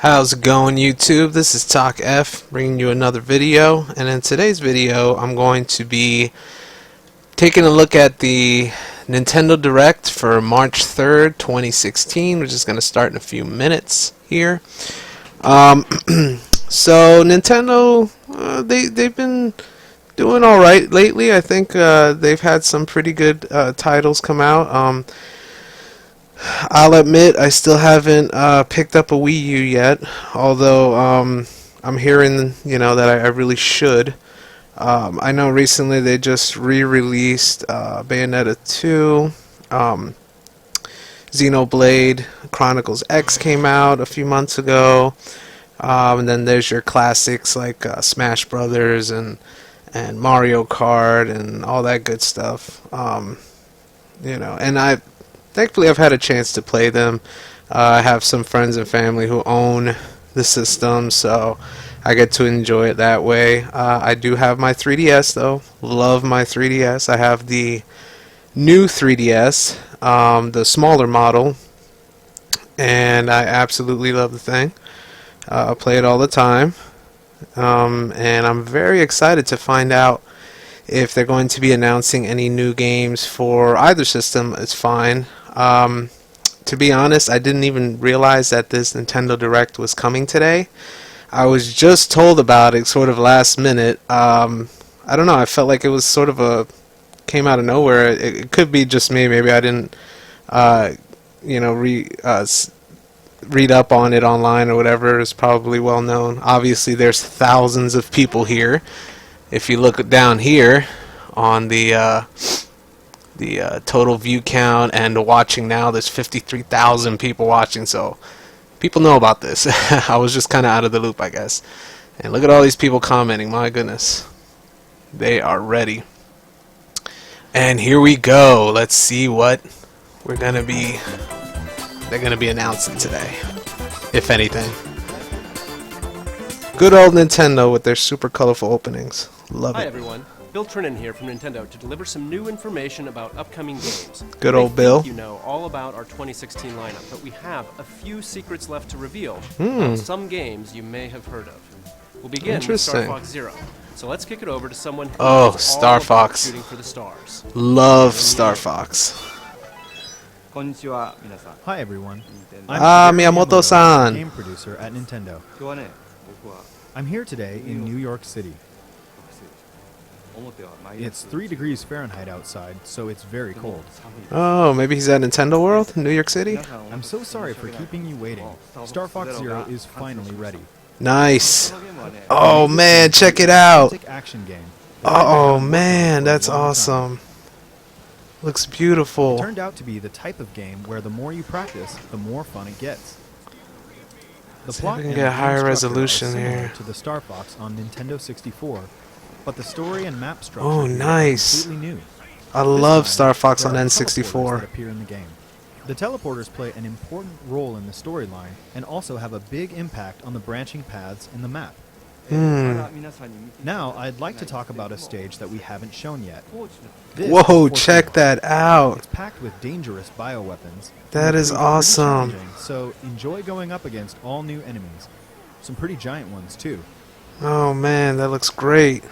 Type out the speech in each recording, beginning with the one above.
How's it going, YouTube? This is Talk F bringing you another video, and in today's video I'm going to be taking a look at the Nintendo Direct for March 3rd, 2016, which is going to start in a few minutes here. So Nintendo, they've been doing all right lately. I think they've had some pretty good titles come out. I'll admit I still haven't picked up a Wii U yet, although I'm hearing, that I really should. I know recently they just re-released Bayonetta 2, Xenoblade Chronicles X came out a few months ago, and then there's your classics like Smash Brothers and Mario Kart and all that good stuff. And thankfully I've had a chance to play them. I have some friends and family who own the system, so I get to enjoy it that way. I do have my 3DS though. Love my 3DS. I have the new 3DS, the smaller model, and I absolutely love the thing. I play it all the time, and I'm very excited to find out if they're going to be announcing any new games for either system. It's fine. To be honest, I didn't even realize that this Nintendo Direct was coming today. I was just told about it sort of last minute. I don't know, I felt like it was sort of came out of nowhere. It could be just me. Maybe I didn't read up on it online or whatever. It's probably well known. Obviously there's thousands of people here. If you look down here on the total view count and watching now, there's 53,000 people watching, so people know about this. I was just kind of out of the loop, I guess. And look at all these people commenting. My goodness, they are ready. And here we go. Let's see what they're gonna be announcing today, if anything. Good old Nintendo with their super colorful openings. Love it. Hi everyone, Bill Trinan here from Nintendo to deliver some new information about upcoming games. Good old Bill. You know all about our 2016 lineup, but we have a few secrets left to reveal. Some games you may have heard of. We'll begin with Star Fox Zero. So let's kick it over to someone who knows Star all about Fox. shooting for the stars. Love Star Fox. Hi everyone. Miyamoto-san. Game producer at Nintendo. I'm here today in New York City. It's 3 degrees Fahrenheit outside, so it's very cold. Oh, maybe he's at Nintendo World, New York City? I'm so sorry for keeping you waiting. Star Fox Zero is finally ready. Nice. Oh man, check it out. Action game. Oh man, that's awesome. Looks It beautiful. turned out to be the type of game where the more you practice, the more fun it gets. The See if plot we can and get the higher game structure are resolution similar here. to the Star Fox on Nintendo 64, but the story and map structure Oh, here are nice. completely new. I This love time, Star Fox there on are teleporters that N64. appear in the game. The teleporters play an important role in the storyline and also have a big impact on the branching paths in the map. Now, I'd like to talk about a stage that we haven't shown yet. This Whoa, is Fortune check Rock. that out. It's packed with dangerous bioweapons. That and is pretty awesome. challenging, so enjoy going up against all new enemies. Some pretty giant ones, too. Oh man, that looks great.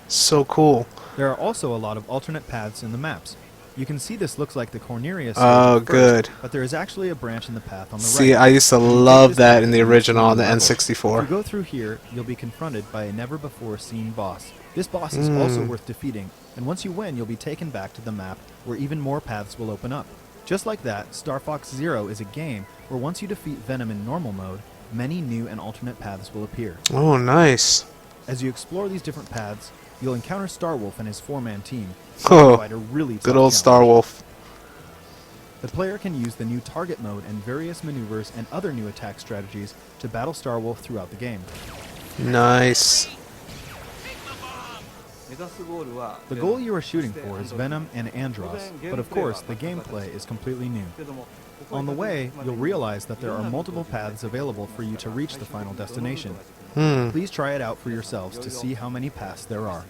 So cool. There are also a lot of alternate paths in the maps. You can see this looks like the Corneria stage Oh, at first, good. but there is actually a branch in the path on the See, right. I used to You can take love this that path in the to original on the level. If you N64. go through here, you'll be confronted by a never-before-seen boss. This boss is also worth defeating, and once you win, you'll be taken back to the map where even more paths will open up. Just like that, Star Fox Zero is a game where once you defeat Venom in normal mode, many new and alternate paths will appear. Oh, nice. As you explore these different paths, you'll encounter Starwolf and his 4-man team. Oh, Quite a really good tough old challenge. Star Wolf. The player can use the new target mode and various maneuvers and other new attack strategies to battle Starwolf throughout the game. Nice. The goal you are shooting for is Venom and Andross, but of course the gameplay is completely new. On the way, you'll realize that there are multiple paths available for you to reach the final destination. Please try it out for yourselves to see how many paths there are.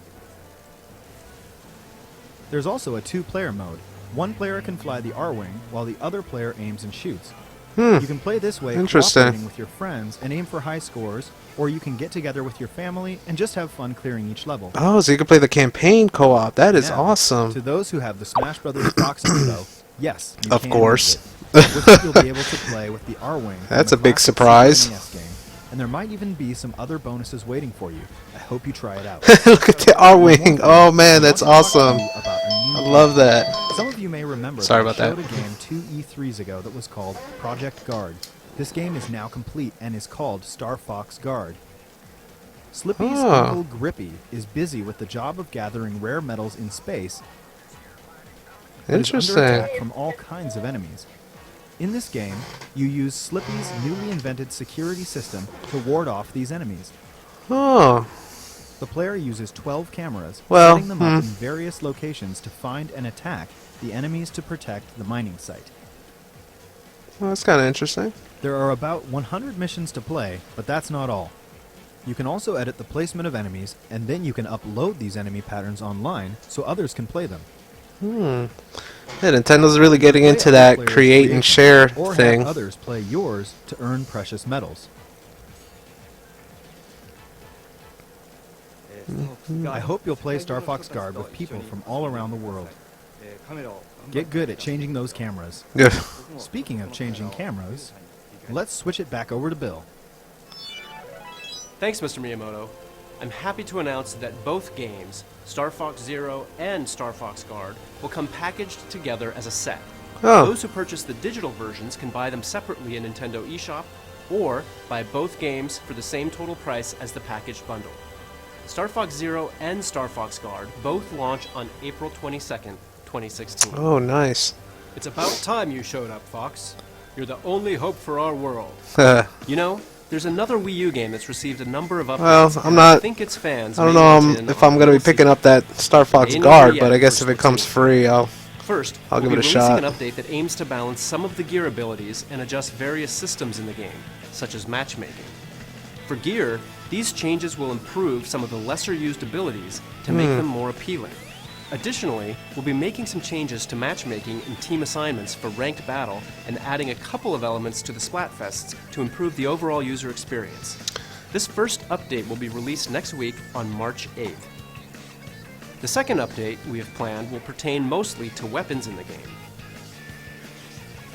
There's also a 2-player mode. One player can fly the R-Wing, while the other player aims and shoots. You can play this way Interesting. cooperating with your friends and aim for high scores, or you can get together with your family and just have fun clearing each level. Oh, so you can play the campaign co-op. That is Yeah. awesome. To those who have the Smash Brothers Proxy, though, yes, you Of can course. use it. With it, you'll be able to play with the R-Wing. from That's the a big classic surprise. Super NES game, and there might even be some other bonuses waiting for you. I hope you try it out. Look at the R-Wing. Oh man, that's I want to talk awesome. to you about a new I game. love that. Some of you may remember Sorry that I about showed that. a game 2 E3s ago that was called Project Guard. This game is now complete and is called Star Fox Guard. Slippy's Ah. Uncle Grippy is busy with the job of gathering rare metals in space, but is under Interesting. attack from all kinds of enemies. In this game, you use Slippy's newly invented security system to ward off these enemies. Oh, The player uses 12 cameras, Well, setting them up in various locations to find and attack the enemies to protect the mining site. well, that's kind of interesting. There are about 100 missions to play, but that's not all. You can also edit the placement of enemies, and then you can upload these enemy patterns online so others can play them. Yeah, Nintendo's really getting Play into other that players' create and creations, share or thing. have others play yours to earn precious metals. I hope you'll play Star Fox Guard with people from all around the world. Get good at changing those cameras. Yeah. Speaking of changing cameras, let's switch it back over to Bill. Thanks, Mr. Miyamoto. I'm happy to announce that both games, Star Fox Zero and Star Fox Guard, will come packaged together as a set. Oh. Those who purchase the digital versions can buy them separately in Nintendo eShop, or buy both games for the same total price as the packaged bundle. Star Fox Zero and Star Fox Guard both launch on April 22nd, 2016. Oh, nice. It's about time you showed up, Fox. You're the only hope for our world. You know, there's another Wii U game that's received a number of updates. Well, I'm and not- I think its fans I don't may know want in if on I'm gonna be the picking up that Star Fox Ain't no Guard, yet but I guess for if it comes Splatoon. free, I'll First, I'll we'll give be it a releasing shot. an update that aims to balance some of the gear abilities and adjust various systems in the game, such as matchmaking. For gear, these changes will improve some of the lesser-used abilities to make them more appealing. Additionally, we'll be making some changes to matchmaking and team assignments for ranked battle and adding a couple of elements to the Splatfests to improve the overall user experience. This first update will be released next week on March 8th. The second update we have planned will pertain mostly to weapons in the game.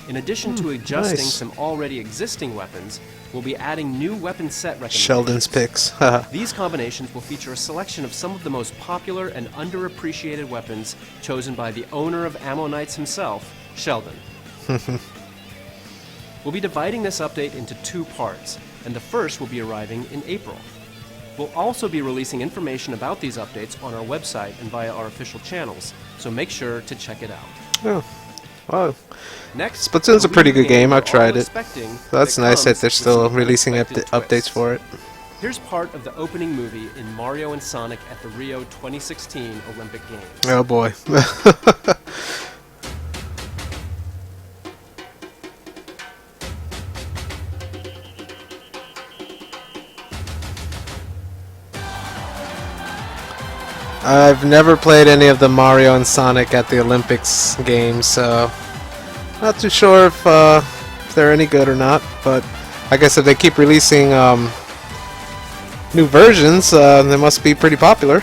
In addition to adjusting nice. some already existing weapons, we'll be adding new weapon set recommendations. Sheldon's picks. These combinations will feature a selection of some of the most popular and underappreciated weapons chosen by the owner of Ammo Knights himself, Sheldon. We'll be dividing this update into two parts, and the first will be arriving in April. We'll also be releasing information about these updates on our website and via our official channels, so make sure to check it out. Oh, wow. Next, Splatoon's a the pretty Wii good game. we're I've tried all it. expecting, That's but it nice that comes they're with still some releasing unexpected updates twists. for it. Here's part of the opening movie in Mario and Sonic at the Rio 2016 Olympic Games. Oh boy. I've never played any of the Mario and Sonic at the Olympics games, so not too sure if they're any good or not. But I guess if they keep releasing new versions, they must be pretty popular.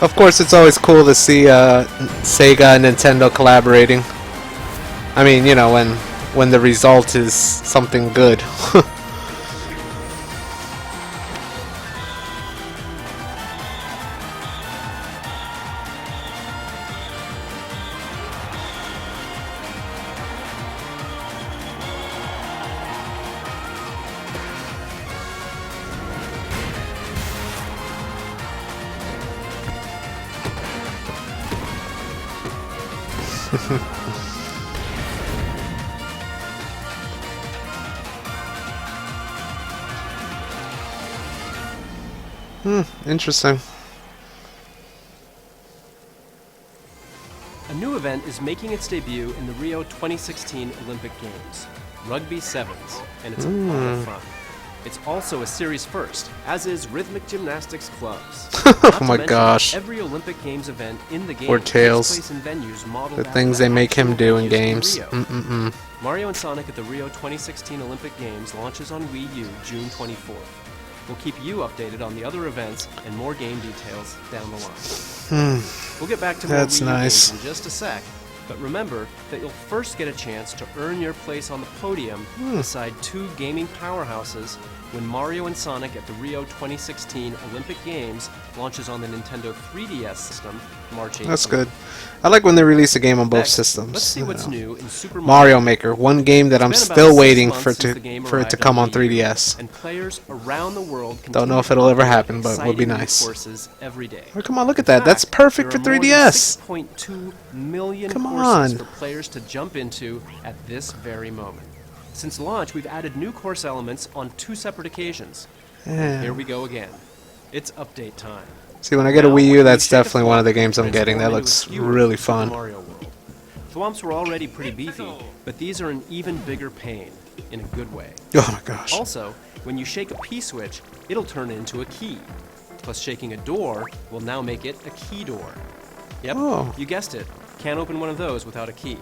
Of course, it's always cool to see Sega and Nintendo collaborating. I mean, you know, when the result is something good. Interesting. A new event is making its debut in the Rio 2016 Olympic Games, Rugby Sevens, and it's a lot of fun. It's also a series first, as is Rhythmic Gymnastics Clubs. Oh my gosh. Every Olympic Games event in the game Poor takes Tails. place in venues modeled The after things the they make him actual do in venues games. Rio. Mario and Sonic at the Rio 2016 Olympic Games launches on Wii U June 24th. We'll keep you updated on the other events and more game details down the line. We'll get back to more That's Wii U nice. games in just a sec, but remember that you'll first get a chance to earn your place on the podium beside two gaming powerhouses when Mario and Sonic at the Rio 2016 Olympic Games launches on the Nintendo 3DS system March 18th. That's good. I like when they release a game on both Next, systems. let's see you what's know. new in Super Mario Maker, one game that I'm It's been about still 6 waiting months for since the game it to arrived come on Wii U, 3DS. and players around the world Don't know continue if it'll ever to happen, but would be exciting new nice. courses every day. Oh, come on, look at In that. That's fact, perfect for there are more than 3DS. 6.2 million Come courses on. for players to jump into at this very moment. Since launch, we've added new course elements on 2 separate occasions. Yeah. Here we go again. It's update time. See, when I get a Now, Wii when U, you that's shake a definitely one of the swamp, games I'm getting. That transform looks into a skewer really in Super fun. Mario World. Swamps were already pretty beefy, but these are an even bigger pain, in a good way. Oh my gosh. Also, when you shake a P-switch, it'll turn into a key. Plus, shaking a door will now make it a key door. Yep, Oh. you guessed it. Can't open one of those without a key.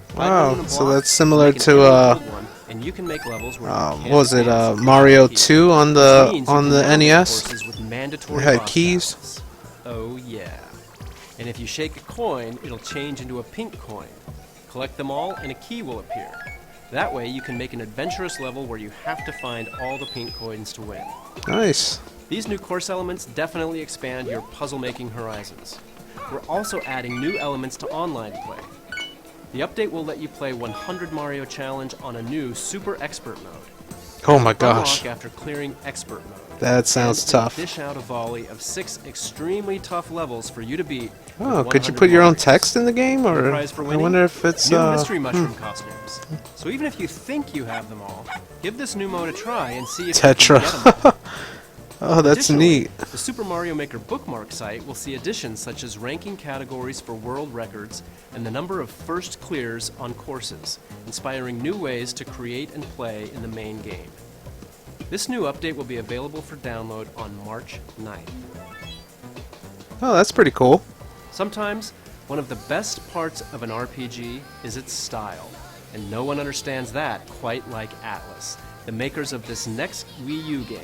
Find Wow, one in a so block, that's similar make an to, area build one, and you can make levels where you what can't was it, advance Mario without a key. 2 on This the means you can download NES? courses with mandatory It had boss keys? battles. Oh yeah. And if you shake a coin, it'll change into a pink coin. Collect them all and a key will appear. That way you can make an adventurous level where you have to find all the pink coins to win. Nice. These new course elements definitely expand your puzzle-making horizons. We're also adding new elements to online play. The update will let you play 100 Mario Challenge on a new Super Expert mode. Oh my gosh. Unlock after clearing Expert mode. That sounds And tough. Dish out a volley of 6 extremely tough levels for you to beat. Oh, with could you 100 put your own Marios. text in the game? The Or prize for I winning? wonder if it's, New mystery mushroom costumes. So even if you think you have them all, give this new mode a try and see if you can get them Tetra. all. Oh, that's Additionally, neat. The Super Mario Maker bookmark site will see additions such as ranking categories for world records and the number of first clears on courses, inspiring new ways to create and play in the main game. This new update will be available for download on March 9th. Oh, that's pretty cool. Sometimes, one of the best parts of an RPG is its style, and no one understands that quite like Atlas, the makers of this next Wii U game.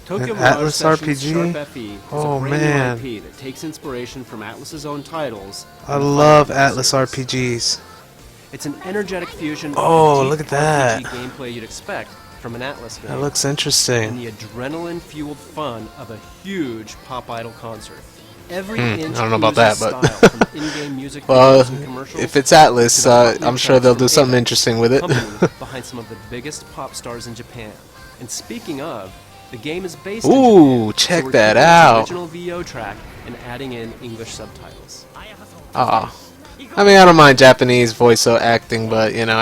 Tokyo An Mirage Atlas Sessions RPG? Sharp FE is Oh, a brand man. new IP that takes inspiration from Atlas's own titles. I and the love Fire Emblem Atlas series. RPGs. It's an energetic fusion Oh, of the look deep at that. RPG gameplay you'd expect from an Atlas game That looks and interesting. the adrenaline-fueled fun of a huge Pop Idol concert. Every inch I don't know about that, oozes but style from in-game music Well, videos and commercials if it's Atlas, to the hot new I'm sure tracks they'll from do something Ava, interesting with it. company behind some of the biggest pop stars in Japan. And speaking of, the game is based Ooh, in Japan, check so we're that keeping its out. original VO track and adding in English subtitles. Aw. I mean, I don't mind Japanese voice acting, but, you know,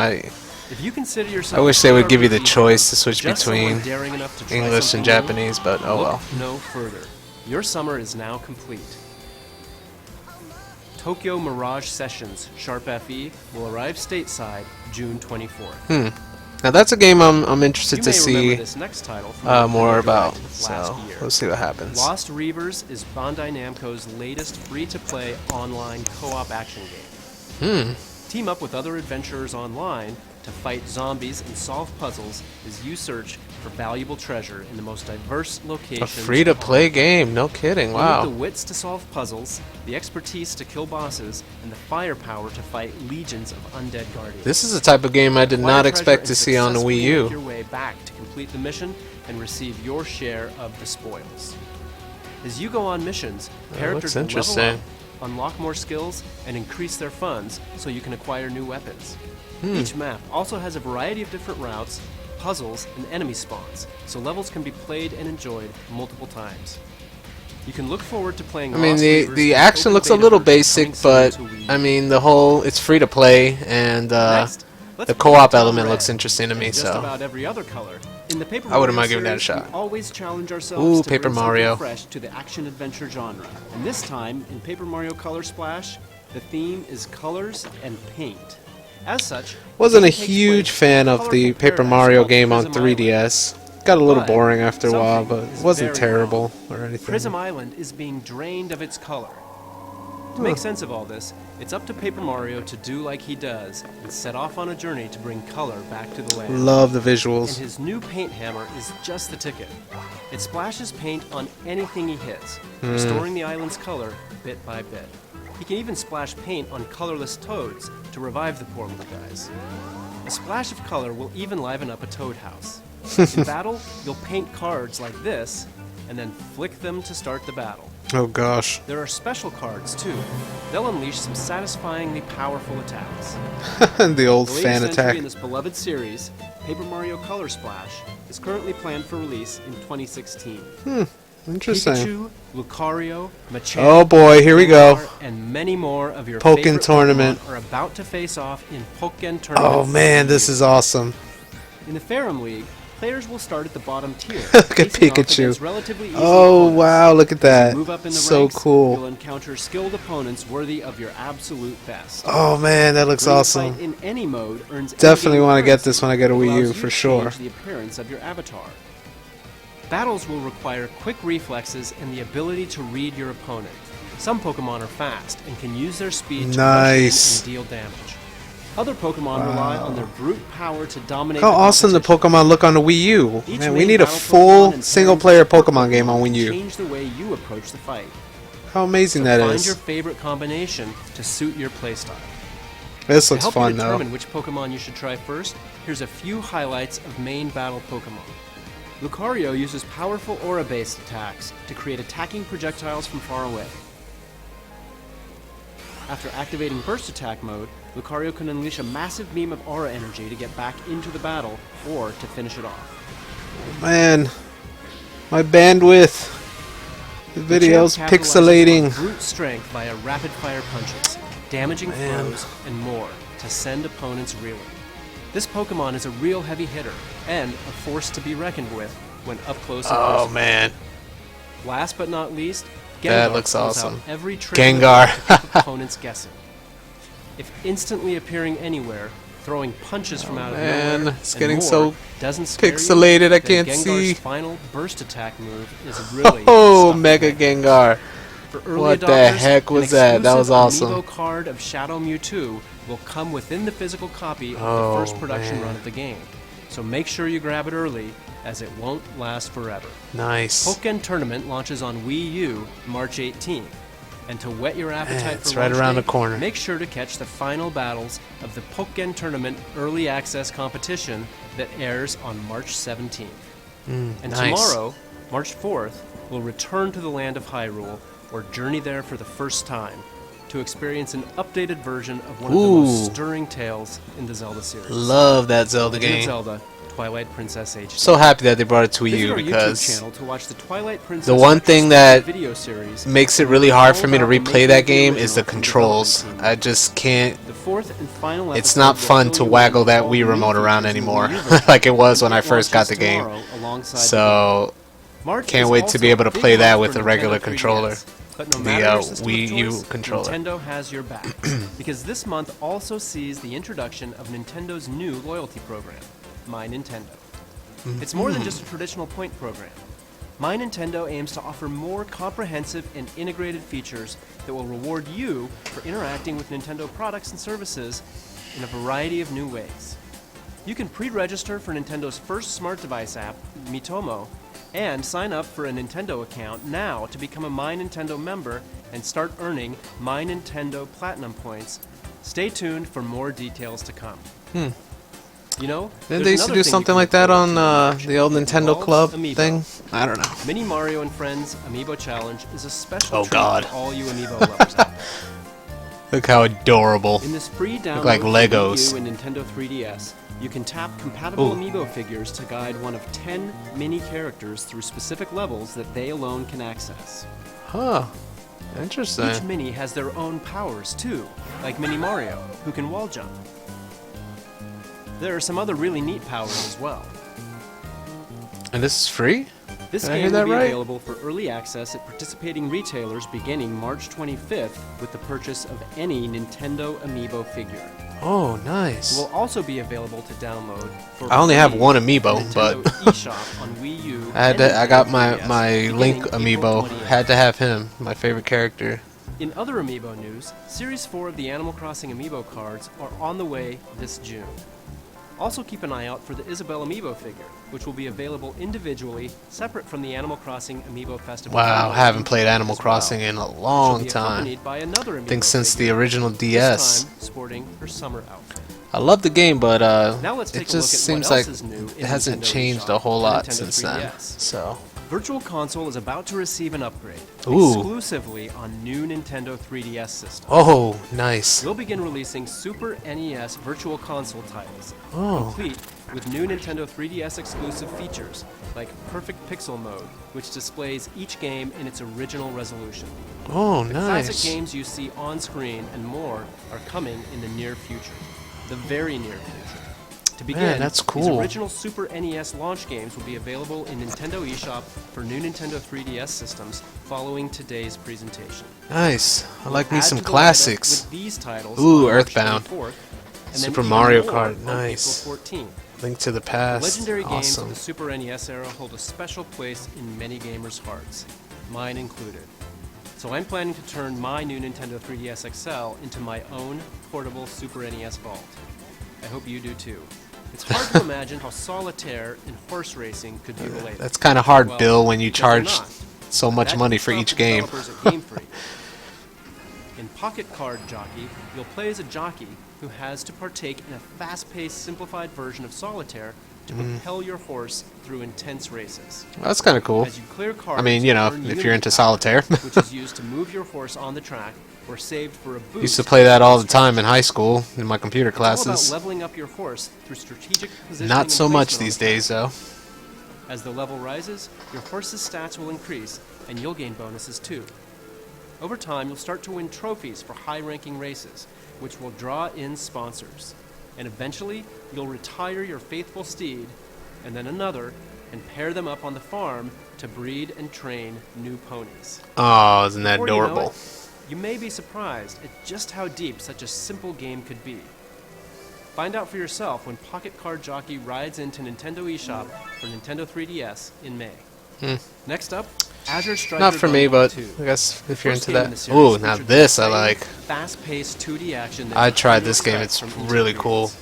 If you consider yourself I wish a they would give you the RPG choice to fan, switch just someone between daring enough to try English and something new, Japanese, but oh look well. no further. Your summer is now complete. Tokyo Mirage Sessions Sharp FE will arrive stateside June 24th. Now that's a game I'm interested You to may remember see this next title from more Nintendo about. Direct So last year. we'll see what happens. Lost Reavers is Bandai Namco's latest free-to-play online co-op action game. Team up with other adventurers online to fight zombies and solve puzzles as you search for valuable treasure in the most diverse A locations. free-to-play game? No kidding. You need Wow. the wits to solve puzzles, the expertise to kill bosses, and the firepower to fight legions of undead guardians. This is the type of game I did Acquire not treasure expect and to see on the successfully Wii make U. your way back to complete the mission and receive your share of the spoils. As you go on missions, characters looks will level interesting. up, unlock more skills, and increase their funds so you can acquire new weapons. Each map also has a variety of different routes, puzzles, and enemy spawns, so levels can be played and enjoyed multiple times. You can look forward to playing I mean, Lost the Reavers the in action open looks a beta little version basic, coming but soon to Wii. I mean, the whole it's free to play, and Next, let's the play co-op Tom element Red, looks interesting to me. and just So about every other color. In the Paper I wouldn't Mario mind giving that a series, shot. we always challenge ourselves Ooh, to Paper bring something Mario. fresh to the action adventure genre. And this time, in Paper Mario Color Splash, the theme is colors and paint. As such, wasn't a the game takes huge place fan in of the colorful Paper paradise Mario called game on Prism Island. 3DS. Got a little But boring after a while, something but is it wasn't very terrible wrong. or anything. Prism Island is being drained of its color. To make sense of all this, it's up to Paper Mario to do like he does and set off on a journey to bring color back to the land. Love the And visuals. his new paint hammer is just the ticket. It splashes paint on anything he hits, restoring the island's color bit by bit. He can even splash paint on colorless toads to revive the poor little guys. A splash of color will even liven up a toad house. In battle, you'll paint cards like this and then flick them to start the battle. Oh gosh. There are special cards too. They'll unleash some satisfyingly powerful attacks. The old The fan latest entry attack. in this beloved series, Paper Mario Color Splash, is currently planned for release in 2016. Interesting. Pikachu, Lucario, Machamp, Oh boy, here we go. Gengar, and many more of your Pokken favorite Tournament. Pokemon are about to face off in Pokken Tournament. Oh man, this is awesome. In the Ferrum League, players will start at the bottom tier. Look at facing off Pikachu. against relatively easy Oh opponents. wow, look at As you that. move up in the So ranks, cool. You'll encounter skilled opponents worthy of your absolute best. Oh man, that looks Ring awesome. Fight in any mode earns Definitely in-game want to get currency this when I get a that Wii allows U you for to sure. change the appearance of your avatar. Battles will require quick reflexes and the ability to read your opponent. Some Pokemon are fast and can use their speed to Nice. rush in and deal damage. Other Pokemon rely on their brute power to dominate. How the awesome the competition. Pokemon look on the Wii U. Each Man, we main need a battle full Pokemon and single-player parents Pokemon game on Wii will U. change the way you approach the fight. How amazing So that find is. your favorite combination to suit your playstyle. This To looks help fun you though. determine which Pokemon you should try first, here's a few highlights of main battle Pokemon. Lucario uses powerful aura-based attacks to create attacking projectiles from far away. After activating Burst Attack mode, Lucario can unleash a massive beam of aura energy to get back into the battle or to finish it off. Man, my bandwidth. The Machamp video's capitalizes on pixelating. brute strength via rapid-fire punches, damaging Man. throws, and more to send opponents reeling. This Pokemon is a real heavy hitter and a force to be reckoned with when up close and Oh personal. man. Last but not least, Gengar That looks pulls out awesome. every trick in the Gengar. book to keep opponents guessing. If instantly appearing anywhere, throwing punches from out of man, nowhere, it's and getting more so doesn't scare you, pixelated, I then can't Gengar's see. final burst attack move is really Oh, stuff to Mega make. Gengar. For early What the adopters, heck was an that? That was exclusive awesome. Amiibo card of Shadow Mewtwo will come within the physical copy of Oh, the first production man. run of the game. So make sure you grab it early, as it won't last forever. Nice. Pokken Tournament launches on Wii U March 18th. And to whet your appetite Man, for it's right launch around day, the corner. make sure to catch the final battles of the Pokken Tournament Early Access competition that airs on March 17th. And nice. tomorrow, March 4th, we'll return to the land of Hyrule, or journey there for the first time, to experience an updated version of one of the most Ooh. stirring tales in the Zelda series. Love that Zelda Legend of game. Zelda, Twilight Princess HD. So happy that they brought it to Wii Visit U our YouTube because channel to watch the Twilight Princess the one thing that video series makes it really hard for me to all about the replay making that of the game is the original from controls. development team. I just can't. The fourth and final It's episode not will fun fill to you in waggle with that all Wii the new remote around features in the anymore, Wii U version. like it was when I It first got launches the game. tomorrow alongside the So March can't is wait to be also able to big play month that for with a Nintendo regular 3DS. controller. But no The, matter your system of Wii U choice, controller. Nintendo has your back. Because this month also sees the introduction of Nintendo's new loyalty program, My Nintendo. It's more than just a traditional point program. My Nintendo aims to offer more comprehensive and integrated features that will reward you for interacting with Nintendo products and services in a variety of new ways. You can pre-register for Nintendo's first smart device app, Miitomo, and sign up for a Nintendo account now to become a My Nintendo member and start earning My Nintendo Platinum points. Stay tuned for more details to come. You know, Didn't there's they used to another do thing you something can like that look on forward to in March. the old It Nintendo involves Club Amiibo. thing? I don't know. Mini Mario and Friends Amiibo Challenge is a special Oh, treat God. for all you Amiibo lovers out there. Look how adorable. In this free download like for Legos. Wii U and Nintendo 3DS, you can tap compatible Ooh. Amiibo figures to guide one of 10 mini characters through specific levels that they alone can access. Huh. Each Interesting. mini has their own powers too, like Mini Mario, who can wall jump. There are some other really neat powers as well. And this is free? This Did I hear game will that be right? available for early access at participating retailers beginning March 25th with the purchase of any Nintendo Amiibo figure. Oh, It nice. will also be available to download for I only have free one on Amiibo, the but Nintendo eShop on Wii U. I and got Nintendo my 3DS Link beginning April Amiibo. 28th. Had to have him, my favorite character. In other Amiibo news, Series 4 of the Animal Crossing Amiibo cards are on the way this June. Also keep an eye out for the Isabelle Amiibo figure, which will be available individually, separate from the Animal Crossing Amiibo Festival. Wow, download haven't played as Animal well, Crossing in a which will long be time. accompanied by another I think Amiibo since the figure, original this DS. time sporting her summer outfit. I love the game, but Now let's it take a look just at seems what like else is new it in hasn't Nintendo changed eShop a whole for lot Nintendo since then. 3DS. So, Virtual Console is about to receive an upgrade, Ooh. exclusively on new Nintendo 3DS systems. oh, nice. We'll begin releasing Super NES Virtual Console titles, Oh, complete with new Nintendo 3DS exclusive features like Perfect Pixel Mode, which displays each game in its original resolution. oh, Classic nice. games you see on screen and more are coming in the near future, the very near future. To begin, that's these cool. original Super NES launch games will be available in Nintendo eShop for new Nintendo 3DS systems following today's presentation. Nice. I like me Add some to the lineup classics. with these titles Ooh, on March Earthbound. 24th, and then Super even Mario more Kart, on nice. April 14th. Link to the The Past. legendary games Awesome. of the Super NES era hold a special place in many gamers' hearts, mine included. So I'm planning to turn my new Nintendo 3DS XL into my own portable Super NES vault. I hope you do too. It's hard to imagine how solitaire and horse racing could be related. That's kind of hard, Well, Bill, when you because they're charge not. so much That money can for prompt each the game. developers at Game Freak. In Pocket Card Jockey, you'll play as a jockey who has to partake in a fast-paced, simplified version of solitaire to propel your horse through intense races. That's kind of cool. As you clear cards, I mean, you know, earn if you're Unity into power, solitaire. which is used to move your horse on the track or saved for a boost. Used to play that all the time in high school in my computer It's all about classes. leveling up your horse through strategic positioning Not and so much placement on these the track. days, though. As the level rises, your horse's stats will increase, and you'll gain bonuses too. Over time, you'll start to win trophies for high-ranking races, which will draw in sponsors. And eventually, you'll retire your faithful steed, and then another, and pair them up on the farm to breed and train new ponies. Oh, isn't that Before you know adorable? it, you may be surprised at just how deep such a simple game could be. Find out for yourself when Pocket Card Jockey rides into Nintendo eShop for Nintendo 3DS in May. Next up, Azure Striker Not for me, Gunvolt but 2. I guess if you're First into game in that. the series Ooh, now featured the this I same like. Fast-paced 2D action that I you've tried come to this game. expect It's from really Intel cool. games.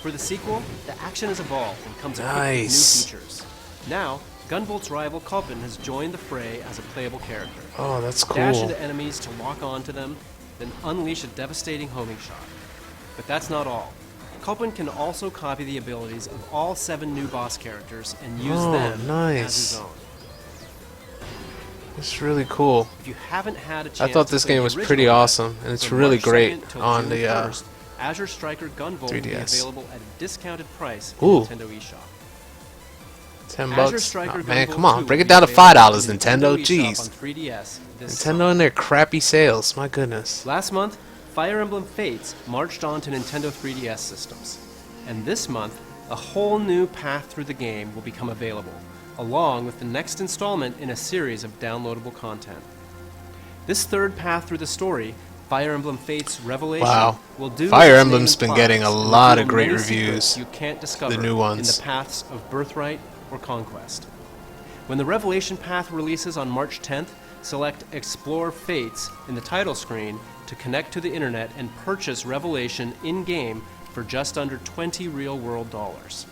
For the sequel, the action has evolved and comes equipped Nice. with new features. Now, Gunvolt's rival Culpin has joined the fray as a playable character. Oh, that's Dash cool. into enemies to lock onto them, then unleash a devastating homing shot. But that's not all. Culpin can also copy the abilities of all 7 new boss characters and use Oh, them nice. as his own. It's really cool. If you haven't had a chance I thought to this play game the was original pretty yet, awesome, and it's from really March great 2nd till on June the 1st, Azure Striker Gunvolt will be 3DS. available at a discounted price in Ooh. Nintendo eShop. $10 Azure bucks. Striker Oh, man, Gunvolt come on, 2 bring will it be down to available $5, in Nintendo. eShop Jeez, on 3DS this Nintendo summer. and their crappy sales. My goodness. Last month, Fire Emblem Fates marched on to Nintendo 3DS systems. And this month, a whole new path through the game will become available, along with the next installment in a series of downloadable content. This third path through the story, Fire Emblem Fates Revelation, Wow. will do Fire as its Emblem's name been getting a implies and lot reveal of great many secrets reviews, you can't discover the new in ones. the paths of Birthright or Conquest. When the Revelation path releases on March 10th, select Explore Fates in the title screen to connect to the internet and purchase Revelation in-game for just under 20 real-world dollars.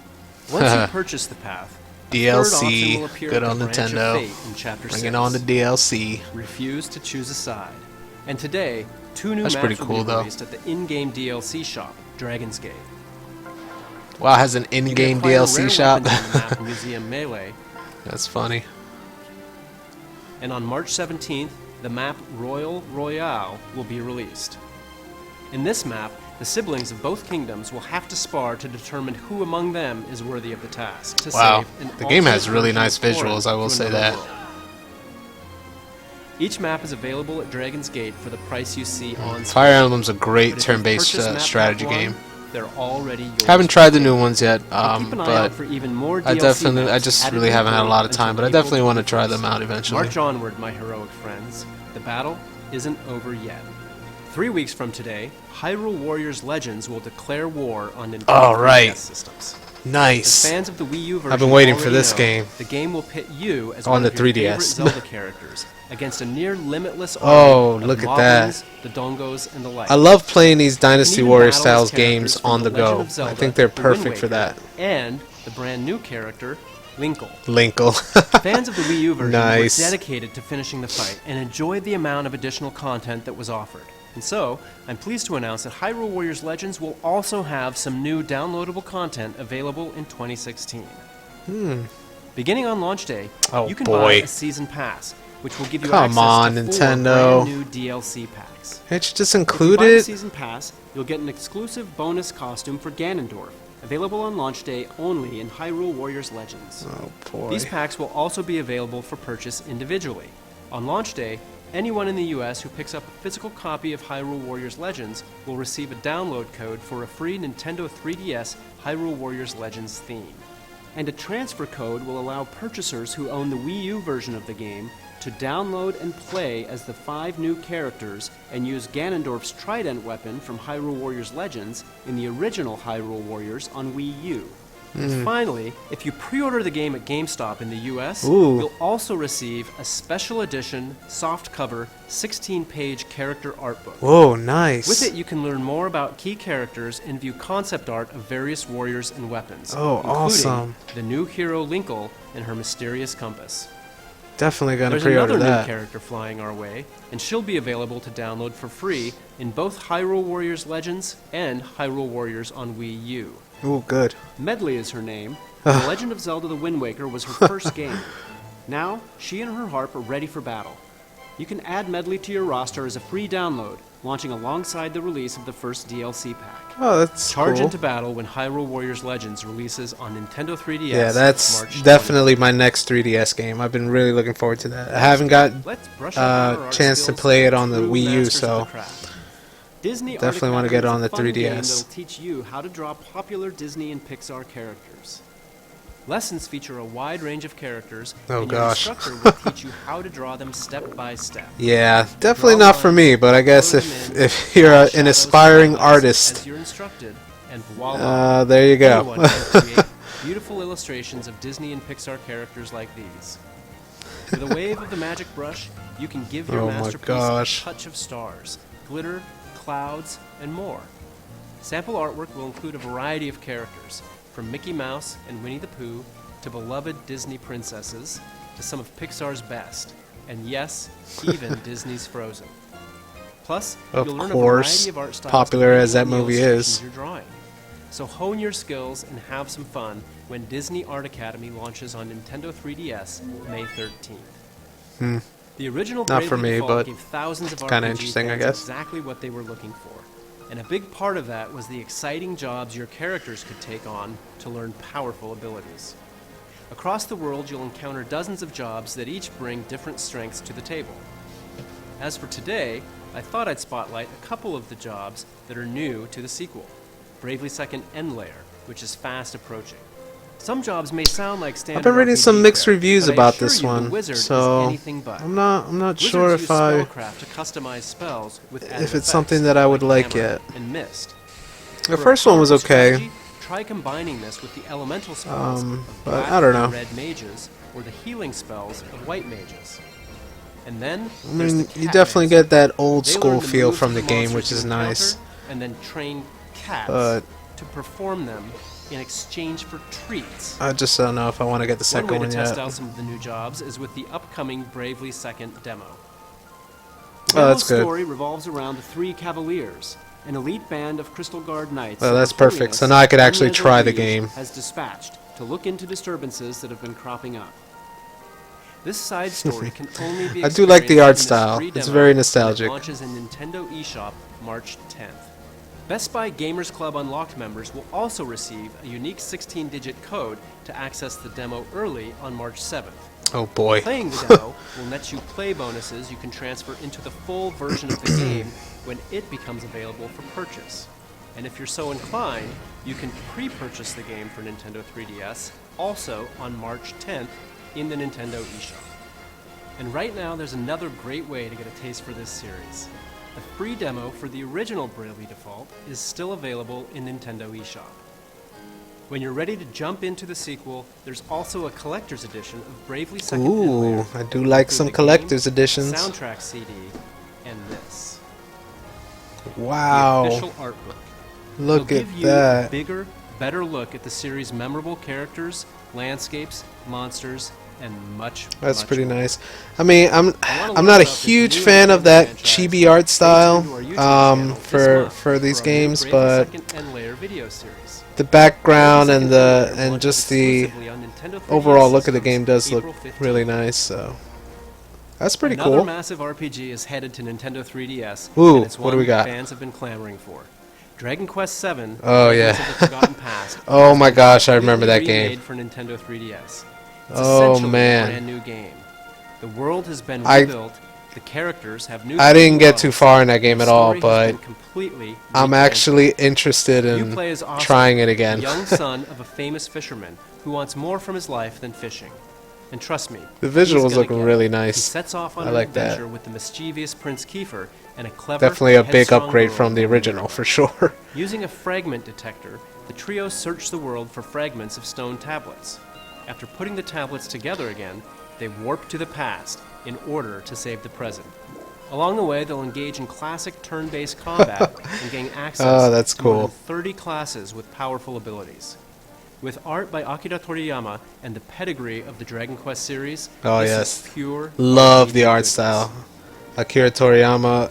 Once you purchase the path, a third option DLC, will appear good at the on Branch of Nintendo. Fate in Chapter Bring 6. it on to DLC. Refuse to choose a side. And today, 2 new That's maps pretty will cool, be though. released at the in-game DLC shop, Dragon's Gate. Wow, it has an You can in-game acquire DLC rare shop. weapons in the map Museum Melee. That's funny. And on March 17th, the map Royal Royale will be released. In this map, the siblings of both kingdoms will have to spar to determine who among them is worthy of the task. To Wow, save an the game has alternate really version nice of Torrent visuals, I will to say another that. world. Each map is available at Dragon's Gate for the price you see on screen. Fire Emblem's a great But if you've turn-based purchased Map Pack strategy 1, game. they're already yours. Haven't tried the new ones yet, Keep an eye out but for even more I DLC I maps just added really to the haven't had a game lot of time, until but I April definitely want to try 21st. them out eventually. March onward, my heroic friends. The battle isn't over yet. 3 weeks from today, Hyrule Warriors Legends will declare war on Nintendo All right. 3DS systems. As Nice. fans of the Wii U version I've been waiting for already this know, game. The game will pit you as On one the of your 3DS. favorite Zelda characters against a near limitless Oh, army of look at that. Moblins, the Dongos, and the like. I love playing these Dynasty even Warrior battle styles as characters games from on the Legend go. of Zelda, I think they're The Wind perfect for Waker, that. And the brand new character, Linkle. Linkle. Fans of the Wii U version Nice. were dedicated to finishing the fight and enjoyed the amount of additional content that was offered. And so, I'm pleased to announce that Hyrule Warriors Legends will also have some new downloadable content available in 2016. Beginning on launch day, Oh, you can boy. buy a season pass, which will give you Come access on, to 4 Nintendo. brand new DLC packs. Can't you just If you include buy the it? season pass, you'll get an exclusive bonus costume for Ganondorf, available on launch day only in Hyrule Warriors Legends. Oh boy. These packs will also be available for purchase individually. On launch day, anyone in the US who picks up a physical copy of Hyrule Warriors Legends will receive a download code for a free Nintendo 3DS Hyrule Warriors Legends theme. And a transfer code will allow purchasers who own the Wii U version of the game to download and play as the 5 new characters and use Ganondorf's trident weapon from Hyrule Warriors Legends in the original Hyrule Warriors on Wii U. And finally, if you pre-order the game at GameStop in the US, Ooh. you'll also receive a special edition, softcover, 16-page character art book. Whoa, nice. With it, you can learn more about key characters and view concept art of various warriors and weapons, Oh, including awesome. the new hero Linkle and her mysterious compass. Definitely gonna There's pre-order another that. new character flying our way, and she'll be available to download for free in both Hyrule Warriors Legends and Hyrule Warriors on Wii U. Oh, good. Medley is her name. and The Legend of Zelda: The Wind Waker was her first game. Now, she and her harp are ready for battle. You can add Medley to your roster as a free download, launching alongside the release of the first DLC pack. Oh, that's Charge cool. into battle when Hyrule Warriors Legends releases on Nintendo 3DS. Yeah, that's March 20th. definitely my next 3DS game. I've been really looking forward to that. I haven't got Let's brush up on our art chance to skills play it as on the true Wii U, masters of so the craft. Disney definitely Art wanna get Academy on is the a fun game 3DS. that'll teach you how to draw popular Disney and Pixar characters. Lessons feature a wide range of characters, Oh, and your gosh. instructor will teach you how to draw them step by step. Yeah, definitely Draw not for lines, me, but I guess color them in, if you're add an shadows aspiring and highlights artist, as you're instructed, and voila, there you go. anyone can create beautiful illustrations of Disney and Pixar characters like these. With a wave of the magic brush, you can give your Oh my masterpiece gosh. a touch of stars, glitter, clouds, and more. Sample artwork will include a variety of characters, from Mickey Mouse and Winnie the Pooh to beloved Disney princesses to some of Pixar's best, and yes, even Disney's Frozen. Plus, Of you'll learn course, a variety of art styles popular as that depending on the movie illustrations is. you're drawing. So hone your skills and have some fun when Disney Art Academy launches on Nintendo 3DS May 13th. The original Not for Bravely me, Default but gave thousands of kinda RPG interesting, I fans guess. exactly what they were looking for. And a big part of that was the exciting jobs your characters could take on to learn powerful abilities. Across the world, you'll encounter dozens of jobs that each bring different strengths to the table. As for today, I thought I'd spotlight a couple of the jobs that are new to the sequel. Bravely Second End Layer, which is fast approaching. Some jobs may sound like standard I've been reading some RPG mixed fare, reviews but I about assure this you the one, Wizard is so anything but. I'm not Wizards sure use if I spellcraft to customize spells with added it's effects, something that I would like Hammer yet. And Mist. The For a first one was powerful okay. strategy, try combining this with the elemental spells of but black I don't and know. red mages or the healing spells of white mages. And then I there's mean, the you cat definitely mages. get that old They school learn the feel moves from of the game, monsters which you is encounter, nice. And then train cats But to perform them in exchange for treats. I just don't know if I want to get the One second way one to test yet. out some of the new jobs is with the upcoming Bravely Second demo. The Oh, that's demo's good. story revolves around the Three Cavaliers, an elite band of Crystal Guard knights. Oh, that that's perfect. Aphelios, So now I could actually Unmeasured try the Liege, game. has dispatched to look into disturbances that have been cropping up. This side story can only be I do like the experienced art in this style. free It's demo very when it nostalgic. launches in Nintendo eShop March 10th. Best Buy Gamers Club Unlocked members will also receive a unique 16-digit code to access the demo early on March 7th. Oh boy. Playing the demo will net you play bonuses you can transfer into the full version of the game when it becomes available for purchase. And if you're so inclined, you can pre-purchase the game for Nintendo 3DS also on March 10th in the Nintendo eShop. And right now, there's another great way to get a taste for this series. The free demo for the original Bravely Default is still available in Nintendo eShop. When you're ready to jump into the sequel, there's also a collector's edition of Bravely Second and Ooh, Lair. I do like some The game, collector's editions. soundtrack CD, and this. Wow. The official art book. Look It'll at give you a that. bigger, better look at the series' memorable characters, landscapes, monsters, and much. That's much pretty more. nice. I mean, I'm learn not a about this huge new fan of that franchise. chibi art Stay tuned to our style YouTube channel this month for these our new games, Bravely but Second and Lair video series. the background Bravely and Second the and Lair and just launches the exclusively on Nintendo 3DS overall look of the systems game does look April 15th. really nice. So that's pretty Another cool. massive RPG is headed to Nintendo 3DS, Ooh, and it's what do one we got? fans have been clamoring for. Dragon Quest VII. Oh, Fragments yeah. of the Forgotten Past, Oh has my been gosh, I remember that completely game. remade for Nintendo 3DS. It's Oh, essentially man. a brand new game. The world has been I- rebuilt. The characters have new. I didn't get worlds, too far in that game the at all, story has but been completely I'm replanted. actually interested You in play as Oscar, trying it again. the young son of a famous fisherman who wants more from his life than fishing. And trust me, The he's visuals gonna looking get it. really He nice. sets off on I an like that. adventure with the mischievous Prince Kiefer and a clever, Definitely a big headstrong upgrade girl. from the original for sure. Using a fragment detector, the trio search the world for fragments of stone tablets. After putting the tablets together again, they warp to the past in order to save the present. Along the way, they'll engage in classic turn-based combat and gain access Oh, that's to more cool. than 30 classes with powerful abilities. With art by Akira Toriyama and the pedigree of the Dragon Quest series, Oh, this yes. is pure Love the RPG art goodness. style. Akira Toriyama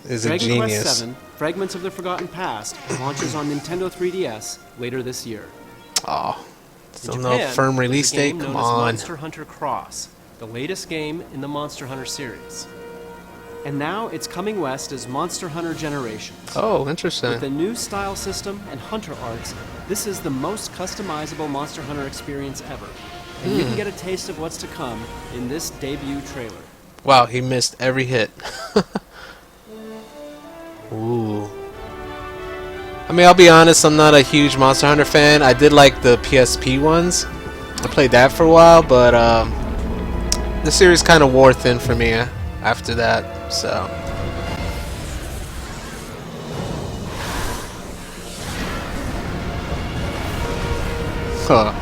is a Dragon genius. Quest VII, Fragments of the Forgotten Past, launches on Nintendo 3DS later this year. Oh, In still Japan, no firm there's a release game date. Come known as on. Monster Hunter Cross, the latest game in the Monster Hunter series. And now it's coming west as Monster Hunter Generations. Oh, With the interesting. new style system and hunter arts, this is the most customizable Monster Hunter experience ever. And you can get a taste of what's to come in this debut trailer. Wow, he missed every hit. Ooh. I mean, I'll be honest, I'm not a huge Monster Hunter fan. I did like the PSP ones. I played that for a while, but the series kind of wore thin for me after that, so. Huh.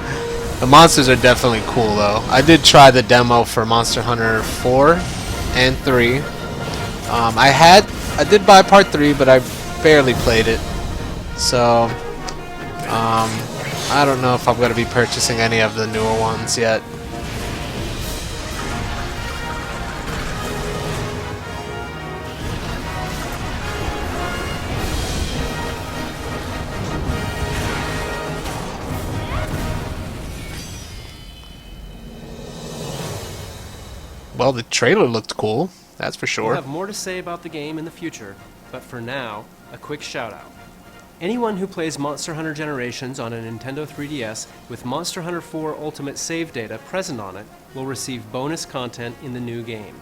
The monsters are definitely cool, though. I did try the demo for Monster Hunter 4 and 3. I did buy part 3, but I barely played it. So, I don't know if I'm going to be purchasing any of the newer ones yet. Well, the trailer looked cool, that's for We'll sure. have more to say about the game in the future, but for now, a quick shout out. Anyone who plays Monster Hunter Generations on a Nintendo 3DS with Monster Hunter 4 Ultimate save data present on it will receive bonus content in the new game.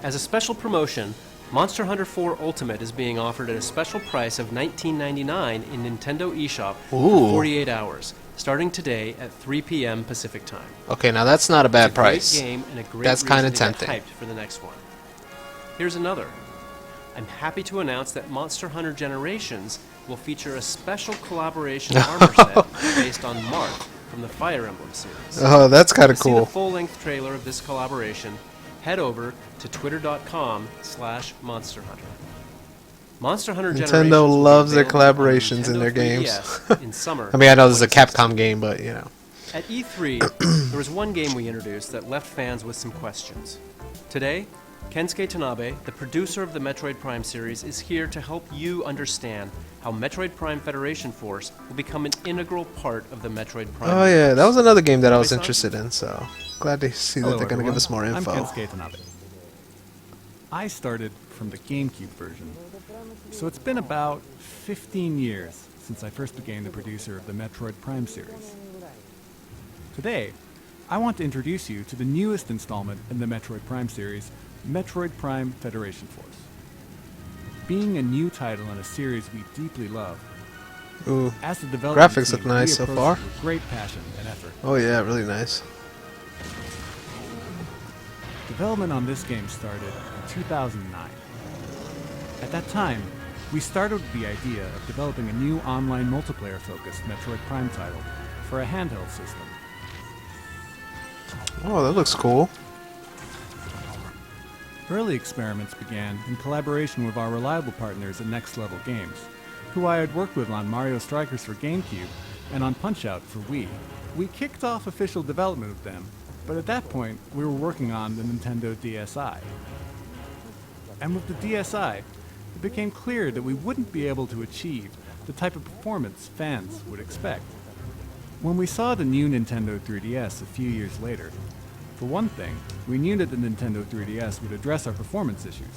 As a special promotion, Monster Hunter 4 Ultimate is being offered at a special price of $19.99 in Nintendo eShop Ooh. for 48 hours, starting today at 3 p.m. Pacific Time. Okay, now that's not a bad It's a price. Great game and a great That's reason kinda to tempting. Get hyped for the next one. Here's another. I'm happy to announce that Monster Hunter Generations will feature a special collaboration armor set based on Mark from the Fire Emblem series. Oh, that's kind To of see the cool. full-length trailer of this collaboration, head over to twitter.com/monsterhunter. Monster Hunter Nintendo Generations will be loves their available on collaborations in Nintendo their games. 3DS in summer. I mean, I know this is a 2016. Capcom game, but, you know. At E3, there was one game we introduced that left fans with some questions. Today, Kensuke Tanabe, the producer of the Metroid Prime series, is here to help you understand how Metroid Prime Federation Force will become an integral part of the Metroid Prime. Oh, yeah, that was another game that I was Toy-San? interested in, so glad to see that Hello, they're going to give everyone. us more info. I'm Kensuke Tanabe. I started from the GameCube version, so it's been about 15 years since I first became the producer of the Metroid Prime series. Today, I want to introduce you to the newest installment in the Metroid Prime series, Metroid Prime Federation Force. being a new title in a series we deeply love. Ooh. As the development Graphics look team, nice we so approached far. it with great passion and effort. Oh yeah, really nice. Development on this game started in 2009. At that time, we started with the idea of developing a new online multiplayer-focused Metroid Prime title for a handheld system. Oh, that looks cool. Early experiments began in collaboration with our reliable partners at Next Level Games, who I had worked with on Mario Strikers for GameCube and on Punch-Out for Wii. We kicked off official development with them, but at that point, we were working on the Nintendo DSi. And with the DSi, it became clear that we wouldn't be able to achieve the type of performance fans would expect. When we saw the new Nintendo 3DS a few years later, for one thing, we knew that the Nintendo 3DS would address our performance issues,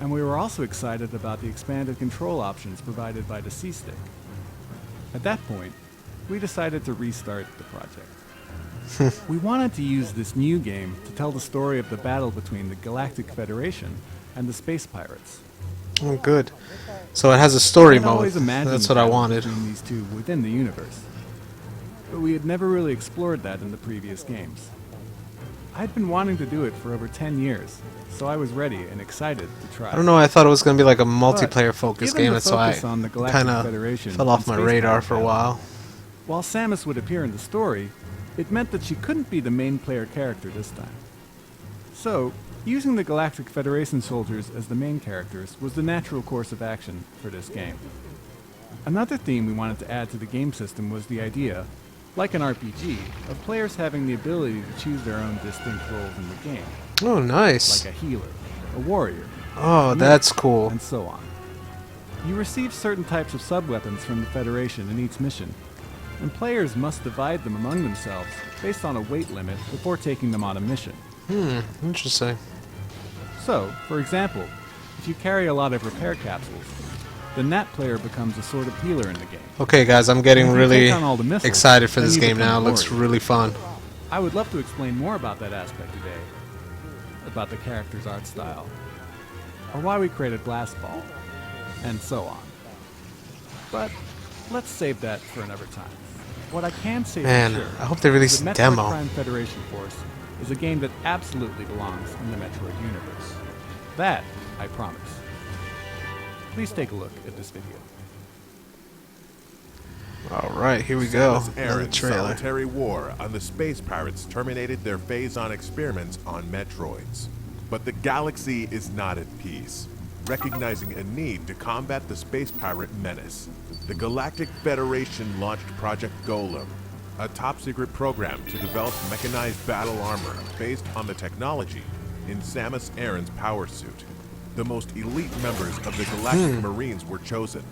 and we were also excited about the expanded control options provided by the C-Stick. At that point, we decided to restart the project. We wanted to use this new game to tell the story of the battle between the Galactic Federation and the Space Pirates. Oh, good. So it has a story I'd mode. always imagined That's what I the battle wanted. between these two within the universe, but we had never really explored that in the previous games. I'd been wanting to do it for over 10 years, so I was ready and excited to try. I don't know. I thought it was gonna be like a But multiplayer-focused given game. the That's why focus on the I Galactic kind of Federation fell off and my space radar pirate for a battle, while. While Samus would appear in the story, it meant that she couldn't be the main player character this time. So, using the Galactic Federation soldiers as the main characters was the natural course of action for this game. Another theme we wanted to add to the game system was the idea, like an RPG, of players having the ability to choose their own distinct roles in the game, Oh, nice. like a healer, a warrior, Oh, that's cool. and so on. You receive certain types of sub-weapons from the Federation in each mission, and players must divide them among themselves based on a weight limit before taking them on a mission. Interesting. So, for example, if you carry a lot of repair capsules, then that player becomes a sort of healer in the game. Okay, guys, I'm getting If you really take on all the missiles, excited for then this you game become now. a It looks warrior. really fun. I would love to explain more about that aspect today, about the character's art style, or why we created Blast Ball, and so on. But let's save that for another time. What I can say Man, for sure I hope they release is that a Metroid demo. Prime Federation Force is a game that absolutely belongs in the Metroid universe. That, I promise. Please take a look at this video. All right, here we go. Samus Another Aran's trailer. solitary war on the space pirates terminated their phase-on experiments on Metroids. But the galaxy is not at peace, recognizing a need to combat the space pirate menace. The Galactic Federation launched Project Golem, a top-secret program to develop mechanized battle armor based on the technology in Samus Aran's power suit. The most elite members of the Galactic Marines were chosen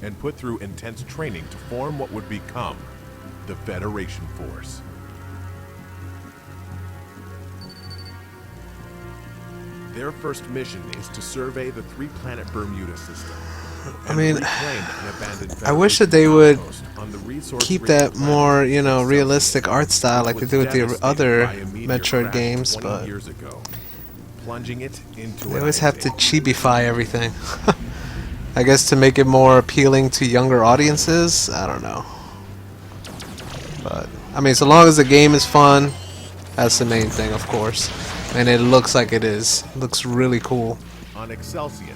and put through intense training to form what would become the Federation Force. Their first mission is to survey the three-planet Bermuda system. I mean, reclaim an abandoned I wish that Federation they would outpost on the resource-rich keep that planet more, you know, Celsius, realistic art style like which they do was with the devastated other by a meteor Metroid crash games, 20 but years ago, plunging it into they an always ice have to age. chibify everything. I guess to make it more appealing to younger audiences. I don't know. But I mean, so long as the game is fun, that's the main thing, of course. And it looks like it is. Looks really cool. On Excelsior,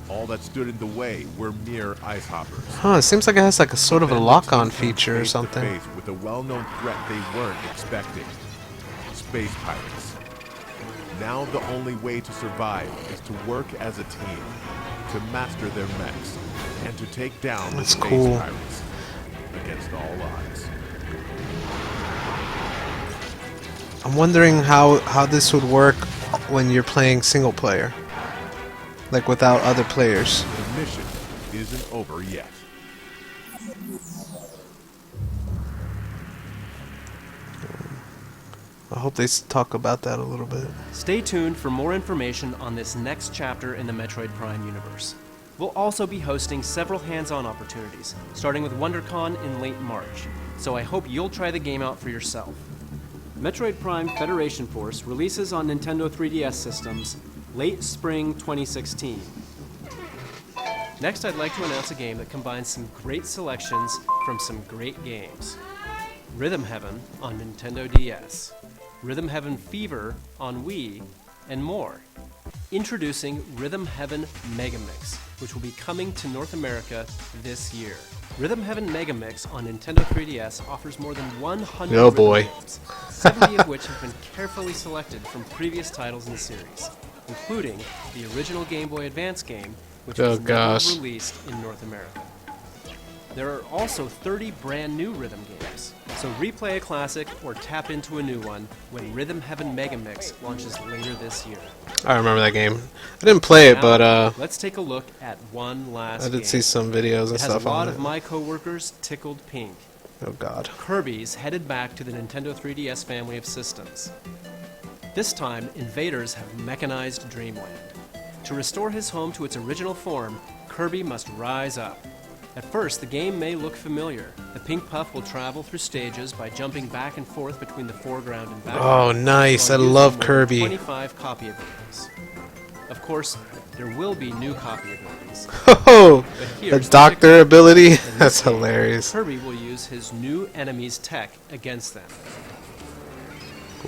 all that stood in the way were mere ice hoppers. Huh, it seems like it has like a sort of a Then the lock-on team came feature or face to something. face with a well-known threat they weren't expecting: space pirates. Now the only way to survive is to work as a team, to master their mechs, and to take down That's the space cool. pirates against all odds. I'm wondering how this would work when you're playing single player. Like without other players. The mission isn't over yet. I hope they talk about that a little bit. Stay tuned for more information on this next chapter in the Metroid Prime universe. We'll also be hosting several hands-on opportunities, starting with WonderCon in late March, so I hope you'll try the game out for yourself. Metroid Prime Federation Force releases on Nintendo 3DS systems late spring 2016. Next, I'd like to announce a game that combines some great selections from some great games. Rhythm Heaven on Nintendo DS, Rhythm Heaven Fever on Wii, and more. Introducing Rhythm Heaven Megamix, which will be coming to North America this year. Rhythm Heaven Megamix on Nintendo 3DS offers more than 100 Oh boy. rhythm games, 70 of which have been carefully selected from previous titles in the series, including the original Game Boy Advance game, which Oh was gosh. never released in North America. There are also 30 brand new rhythm games, so replay a classic or tap into a new one when Rhythm Heaven Megamix launches later this year. I remember that game. I didn't play it, Now, but let's take a look at one last I did game. see some videos and It has stuff a lot on of it. my coworkers tickled pink. Oh god. Kirby's headed back to the Nintendo 3DS family of systems. This time, invaders have mechanized Dreamland. To restore his home to its original form, Kirby must rise up. At first, the game may look familiar. The Pink Puff will travel through stages by jumping back and forth between the foreground and background. Oh, nice. I while using love more than Kirby. 25 copy abilities. Of course, there will be new copy abilities. Oh, But the here's the doctor kicker. ability? In this That's game, hilarious. Kirby will use his new enemy's tech against them.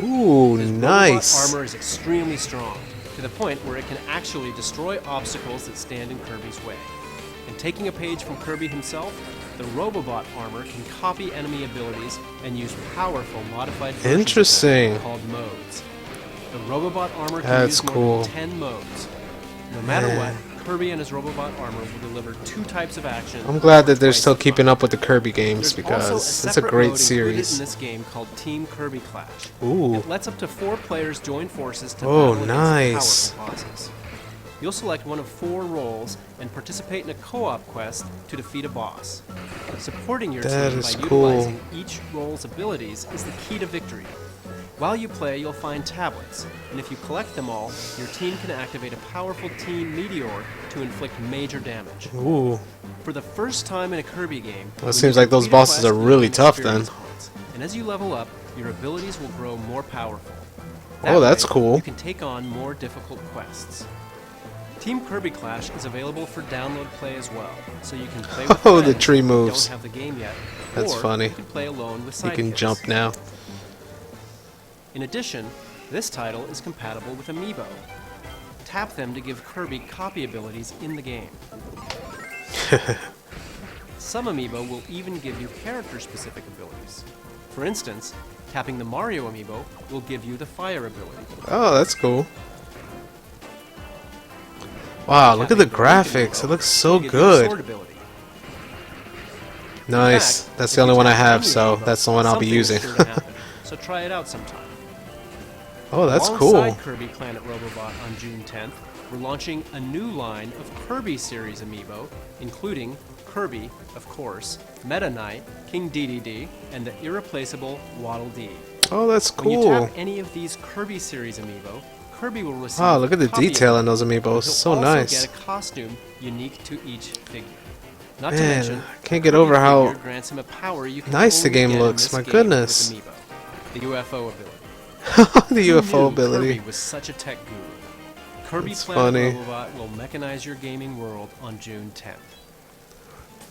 Ooh, His nice. robot armor is extremely strong, to the point where it can actually destroy obstacles that stand in Kirby's way. And taking a page from Kirby himself, the Robobot armor can copy enemy abilities and use powerful modified versions of them Interesting. called modes. The Robobot armor can That's use more cool. than 10 modes. No matter Man. what, Kirby and his Robobot armor will deliver 2 types of action. I'm glad that they're twice still the keeping fun. up with the Kirby games There's also because it's a separate great mode included in series. this game called Team Kirby Clash. Ooh. It lets up to 4 players join forces to Oh, battle nice. against powerful bosses. You'll select one of 4 roles and participate in a co-op quest to defeat a boss. Supporting your That team is by cool. utilizing each role's abilities is the key to victory. While you play, you'll find tablets, and if you collect them all, your team can activate a powerful Team Meteor to inflict major damage. Ooh. For the first time in a Kirby game, Well, it when seems you like those complete a bosses quest, are you'll really gain tough then. experience points. And as you level up, your abilities will grow more powerful. Oh, that's way, cool. You can take on more difficult quests. Team Kirby Clash is available for download play as well, so you can play with Oh, the friends tree who moves. don't have the game yet, That's or funny. you can play alone with You sidekicks. can jump now. In addition, this title is compatible with Amiibo. Tap them to give Kirby copy abilities in the game. Some Amiibo will even give you character-specific abilities. For instance, tapping the Mario Amiibo will give you the fire ability. Oh, that's cool. Wow, look at the Tapping Link graphics. Amiibo It looks so will give you the sword good. ability. Nice. In fact, That's if the only you one I tap have, any so Amiibo, that's the one I'll be something is using. sure to happen, so try it out sometime. Oh, that's Alongside cool. Kirby Planet Robobot on June 10th, we're launching a new line of Kirby series amiibo, including Kirby, of course, Meta Knight, King Dedede, and the irreplaceable Waddle Dee. Oh, that's When you cool. tap any of these Kirby series amiibo, Kirby will receive Wow, look at the a copy detail of in it, those and amiibos. he'll So also nice. get a costume unique to each figure. Not to Man, mention, I can't get Kirby over how figure grants him a power you can nice the only game get in looks. this My game goodness. with amiibo, the UFO ability. the Who UFO knew ability. Kirby was such a tech guru. Kirby That's Planet funny. Robobot will mechanize your gaming world on June 10th.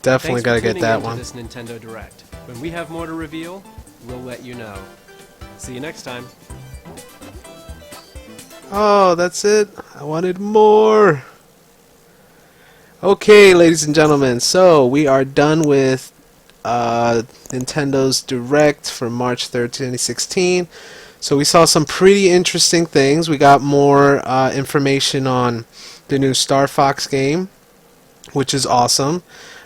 Definitely Thanks gotta for get tuning that into one. this Nintendo Direct. When we have more to reveal, we'll let you know. See you next time. Oh, that's it? I wanted more. Okay, ladies and gentlemen, so we are done with Nintendo's Direct for March 3rd, 2016. So we saw some pretty interesting things. We got more information on the new Star Fox game, which is awesome.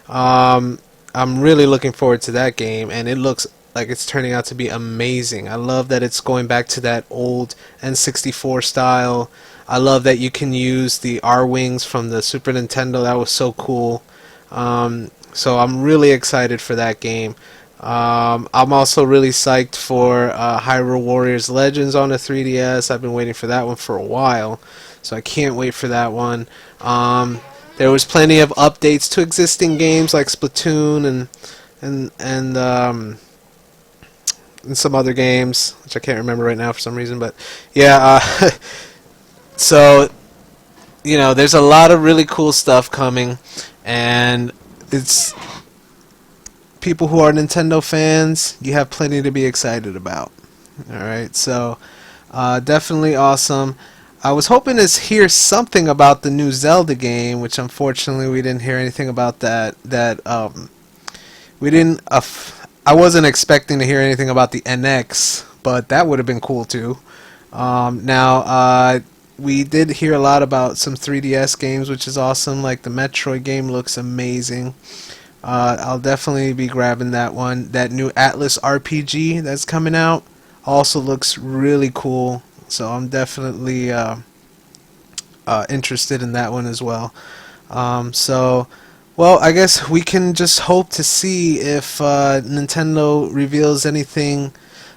I'm really looking forward to that game, and it looks like it's turning out to be amazing. I love that it's going back to that old N64 style. I love that you can use the R-Wings from the Super Nintendo. That was so cool. So I'm really excited for that game. I'm also really psyched for Hyrule Warriors Legends on the 3DS. I've been waiting for that one for a while, so I can't wait for that one. There was plenty of updates to existing games like Splatoon and some other games, which I can't remember right now for some reason. But yeah, so you know, there's a lot of really cool stuff coming, and it's people who are Nintendo fans. You have plenty to be excited about. All right, so definitely awesome. I was hoping to hear something about the new Zelda game, which unfortunately we didn't hear anything about that. We didn't. I wasn't expecting to hear anything about the NX, but that would have been cool too. Now we did hear a lot about some 3DS games, which is awesome. Like the Metroid game looks amazing. I'll definitely be grabbing that one. That new Atlas RPG that's coming out also looks really cool. So I'm definitely interested in that one as well. Well, I guess we can just hope to see if Nintendo reveals anything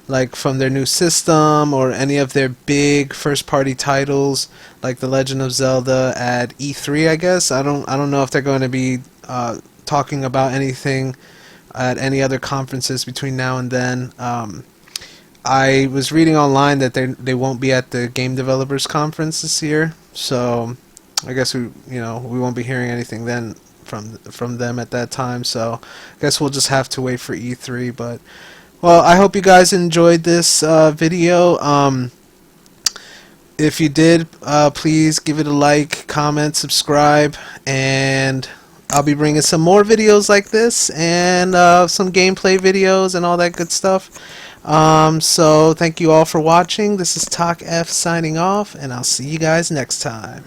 like from their new system or any of their big first-party titles like The Legend of Zelda at E3. I guess I don't know if they're going to be talking about anything at any other conferences between now and then. I was reading online that they won't be at the Game Developers Conference this year, so I guess we won't be hearing anything then from them at that time. So I guess we'll just have to wait for E3. But well, I hope you guys enjoyed this video. If you did, please give it a like, comment, subscribe, and I'll be bringing some more videos like this and some gameplay videos and all that good stuff. So thank you all for watching. This is Talk F signing off, and I'll see you guys next time.